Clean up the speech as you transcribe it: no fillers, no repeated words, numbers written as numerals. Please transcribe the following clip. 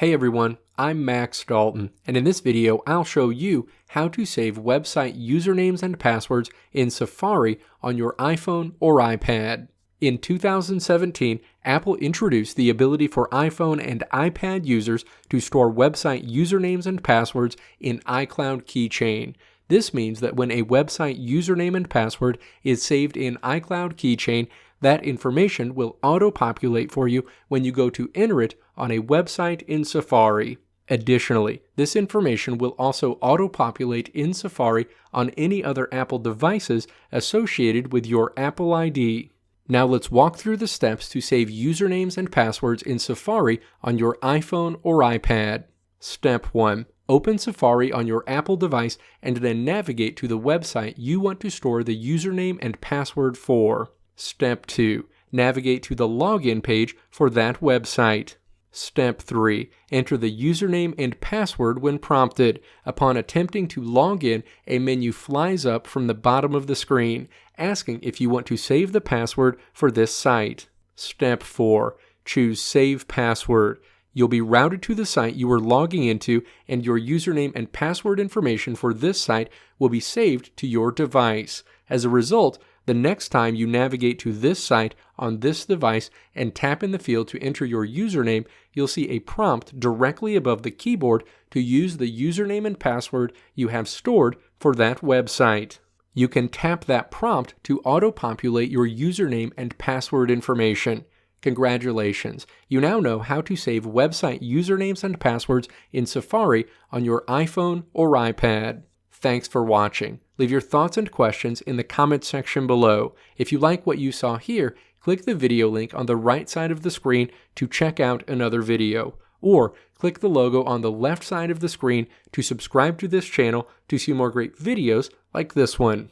Hey everyone, I'm Max Dalton, and in this video I'll show you how to save website usernames and passwords in Safari on your iPhone or iPad. In 2017, Apple introduced the ability for iPhone and iPad users to store website usernames and passwords in iCloud Keychain. This means that when a website username and password is saved in iCloud Keychain, that information will auto-populate for you when you go to enter it on a website in Safari. Additionally, this information will also auto-populate in Safari on any other Apple devices associated with your Apple ID. Now let's walk through the steps to save usernames and passwords in Safari on your iPhone or iPad. Step 1. Open Safari on your Apple device and then navigate to the website you want to store the username and password for. Step 2. Navigate to the login page for that website. Step 3. Enter the username and password when prompted. Upon attempting to log in, a menu flies up from the bottom of the screen, asking if you want to save the password for this site. Step 4. Choose Save Password. You'll be routed to the site you are logging into, and your username and password information for this site will be saved to your device. As a result, the next time you navigate to this site on this device and tap in the field to enter your username, you'll see a prompt directly above the keyboard to use the username and password you have stored for that website. You can tap that prompt to auto-populate your username and password information. Congratulations! You now know how to save website usernames and passwords in Safari on your iPhone or iPad. Thanks for watching. Leave your thoughts and questions in the comment section below. If you like what you saw here, click the video link on the right side of the screen to check out another video. Or click the logo on the left side of the screen to subscribe to this channel to see more great videos like this one.